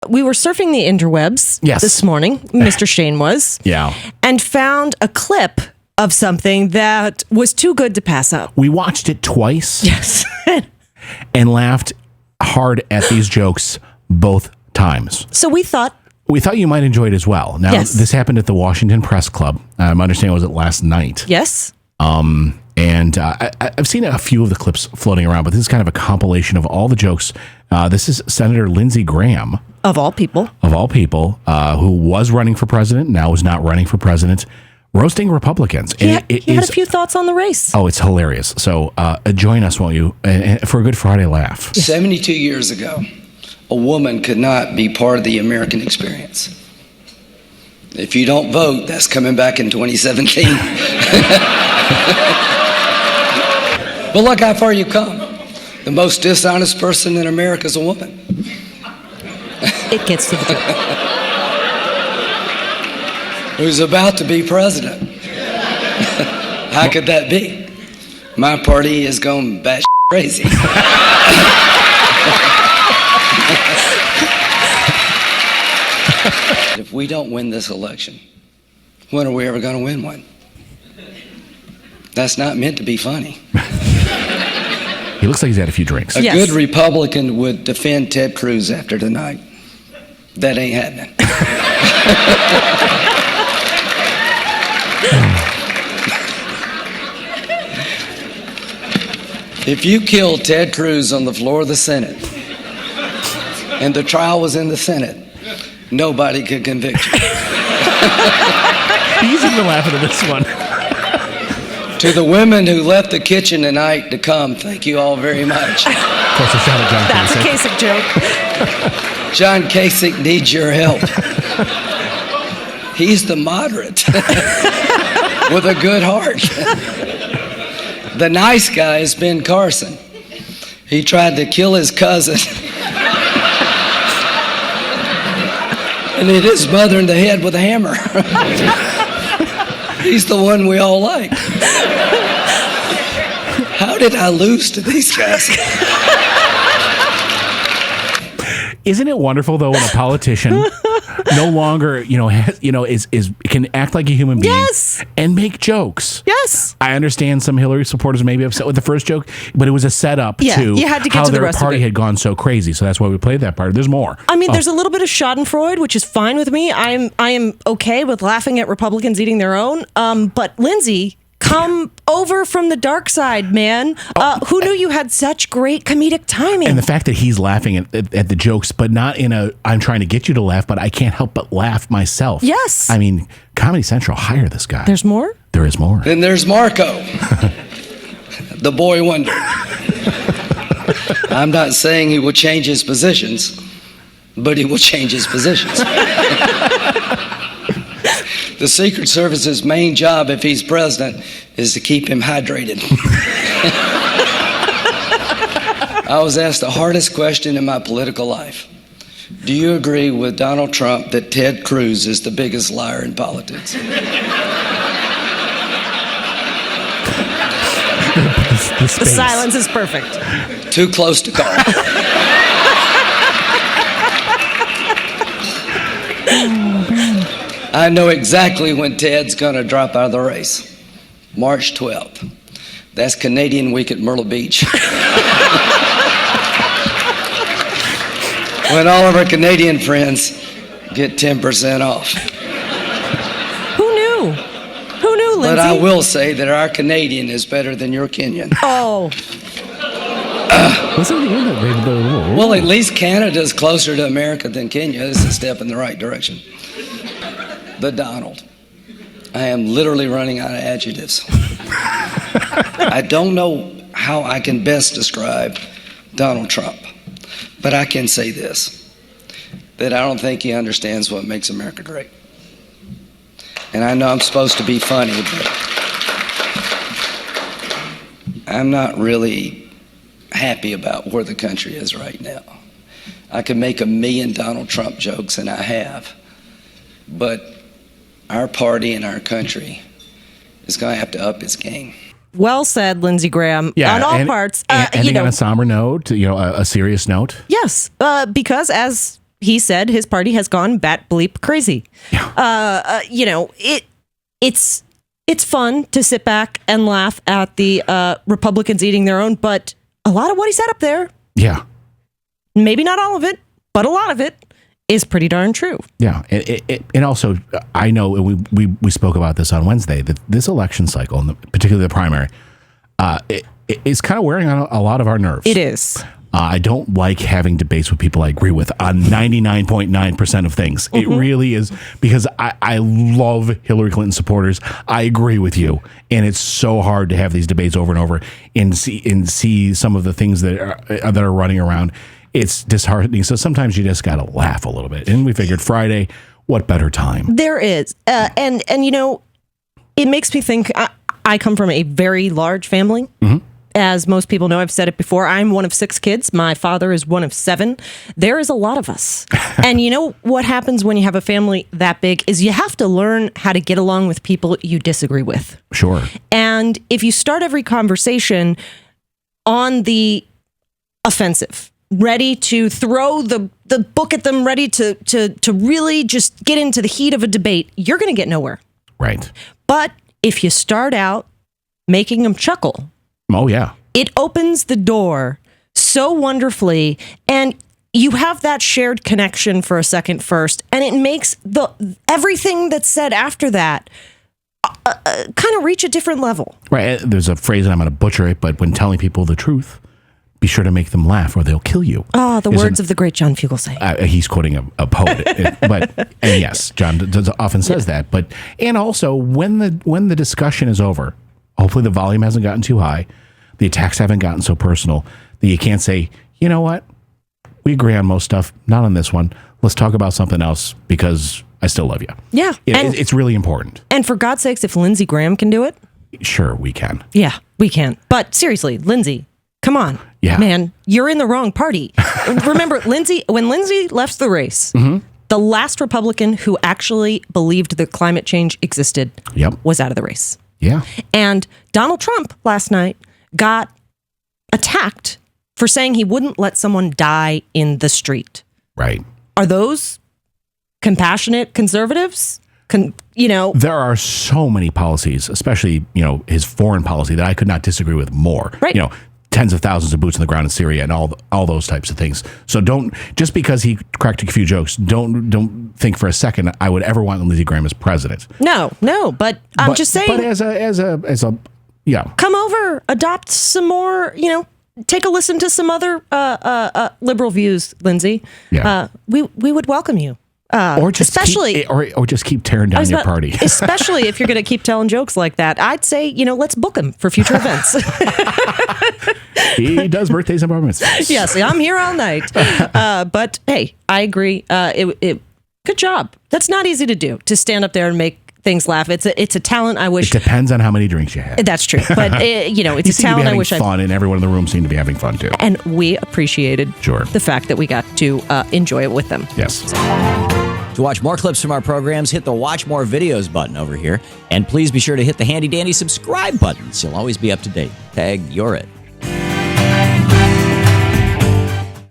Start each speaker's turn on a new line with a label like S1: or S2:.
S1: we were surfing the interwebs this morning, Mr. Shane was, and found a clip of something that was too good to pass up.
S2: We watched it twice.
S1: Yes.
S2: And laughed hard at these jokes both times.
S1: So we thought
S2: you might enjoy it as well. Now, this happened at the Washington Press Club. I'm understanding was it last night.
S1: Yes.
S2: And I've seen a few of the clips floating around, but this is kind of a compilation of all the jokes. This is Senator Lindsey Graham.
S1: Of all people,
S2: who was running for president, now is not running for president, roasting Republicans.
S1: He had a few thoughts on the race.
S2: Oh, it's hilarious. So join us, won't you, for a good Friday laugh.
S3: 72 years ago, a woman could not be part of the American experience. If you don't vote, that's coming back in 2017. But look how far you've come. The most dishonest person in America is a woman.
S1: It gets to the point.
S3: Who's about to be president. How could that be? My party is going batshit crazy. If we don't win this election, when are we ever going to win one? That's not meant to be funny.
S2: He looks like he's had a few drinks.
S3: A good Republican would defend Ted Cruz after tonight. That ain't happening. If you killed Ted Cruz on the floor of the Senate and the trial was in the Senate, nobody could convict you.
S2: He's even laughing at this one.
S3: To the women who left the kitchen tonight to come, thank you all very much.
S2: Of course, it's not a John
S1: That's
S2: Kasich.
S1: a Kasich joke.
S3: John Kasich needs your help. He's the moderate with a good heart. The nice guy is Ben Carson. He tried to kill his cousin and hit his mother in the head with a hammer. He's the one we all like. How did I lose to these guys?
S2: Isn't it wonderful though when a politician no longer, can act like a human being and make jokes?
S1: Yes.
S2: I understand some Hillary supporters may be upset with the first joke, but it was a setup to
S1: you had to get
S2: how
S1: to the
S2: their
S1: rest
S2: party
S1: of it.
S2: had gone so crazy. So that's why we played that part. There's more.
S1: I mean, there's a little bit of Schadenfreude, which is fine with me. I am okay with laughing at Republicans eating their own. But Lindsey, come over from the dark side, man. Who knew you had such great comedic timing?
S2: And the fact that he's laughing at the jokes, but not in a, I'm trying to get you to laugh, but I can't help but laugh myself.
S1: Yes.
S2: I mean, Comedy Central, hire this guy.
S1: There's more?
S2: There is more.
S3: Then there's Marco, the boy wonder. I'm not saying he will change his positions, but he will change his positions. The Secret Service's main job, if he's president, is to keep him hydrated. I was asked the hardest question in my political life. Do you agree with Donald Trump that Ted Cruz is the biggest liar in politics?
S2: The
S1: silence is perfect.
S3: Too close to call. I know exactly when Ted's going to drop out of the race. March 12th. That's Canadian Week at Myrtle Beach. When all of our Canadian friends get 10% off.
S1: Who knew? Who knew, Lindsey?
S3: But I will say that our Canadian is better than your Kenyan.
S1: Oh.
S3: Well, at least Canada's closer to America than Kenya. This is a step in the right direction. The Donald. I am literally running out of adjectives. I don't know how I can best describe Donald Trump, but I can say this, that I don't think he understands what makes America great. And I know I'm supposed to be funny, but I'm not really happy about where the country is right now. I could make 1,000,000 Donald Trump jokes, and I have, but our party and our country is going to have to up its game.
S1: Well said, Lindsey Graham.
S2: Yeah,
S1: on all parts.
S2: Ending on a somber note, a serious note.
S1: Yes, because as he said his party has gone bat bleep crazy.
S2: Yeah.
S1: It's fun to sit back and laugh at the Republicans eating their own, but a lot of what he said up there,
S2: Yeah.
S1: maybe not all of it, but a lot of it is pretty darn true.
S2: Yeah. And also, I know we spoke about this on Wednesday, that this election cycle, and particularly the primary, is kind of wearing on a lot of our nerves.
S1: It is.
S2: I don't like having debates with people I agree with on 99.9% of things. It really is, because I love Hillary Clinton supporters. I agree with you. And it's so hard to have these debates over and over and see some of the things that are running around. It's disheartening. So sometimes you just got to laugh a little bit. And we figured Friday, what better time?
S1: There is. And it makes me think, I come from a very large family. As most people know, I've said it before, I'm one of 6 kids. My father is one of 7. There is a lot of us. And you know what happens when you have a family that big is you have to learn how to get along with people you disagree with.
S2: Sure.
S1: And if you start every conversation on the offensive, ready to throw the book at them, ready to really just get into the heat of a debate, you're going to get nowhere.
S2: Right.
S1: But if you start out making them chuckle,
S2: oh, yeah,
S1: it opens the door so wonderfully, and you have that shared connection for a second first, and it makes everything that's said after that kind of reach a different level.
S2: Right. There's a phrase, and I'm going to butcher it, but when telling people the truth, be sure to make them laugh or they'll kill you.
S1: Oh, the words of the great John Fugelsang.
S2: He's quoting a poet, and yes, John often says that. But and also when the discussion is over, hopefully the volume hasn't gotten too high, the attacks haven't gotten so personal that you can't say, you know what, we agree on most stuff, not on this one. Let's talk about something else because I still love you.
S1: Yeah,
S2: it's really important.
S1: And for God's sakes, if Lindsey Graham can do it,
S2: sure, we can.
S1: Yeah, we can. But seriously, Lindsey, come on.
S2: Yeah.
S1: Man, you're in the wrong party. Remember, when Lindsey left the race, the last Republican who actually believed that climate change existed was out of the race.
S2: Yeah.
S1: And Donald Trump last night got attacked for saying he wouldn't let someone die in the street.
S2: Right.
S1: Are those compassionate conservatives? There
S2: are so many policies, especially, his foreign policy, that I could not disagree with more.
S1: Right.
S2: Tens of thousands of boots on the ground in Syria and all those types of things. So don't, just because he cracked a few jokes, don't think for a second I would ever want Lindsey Graham as president.
S1: No, but I'm just saying.
S2: But as a
S1: come over, adopt some more, take a listen to some other liberal views, Lindsey.
S2: Yeah.
S1: We would welcome you.
S2: Or just keep tearing down your party.
S1: Especially if you're going to keep telling jokes like that. I'd say, let's book him for future events.
S2: He does birthdays and bar mitzvahs.
S1: Yes, I'm here all night. But hey, I agree. Good job. That's not easy to do, to stand up there and make things laugh. It's a talent I wish.
S2: It depends on how many drinks you have.
S1: That's true. But it's a talent I wish
S2: fun, and everyone in the room seemed to be having fun too.
S1: And we appreciated the fact that we got to enjoy it with them.
S2: Yes.
S4: To watch more clips from our programs, hit the Watch More Videos button over here. And please be sure to hit the handy dandy subscribe button so you'll always be up to date. Tag, you're it.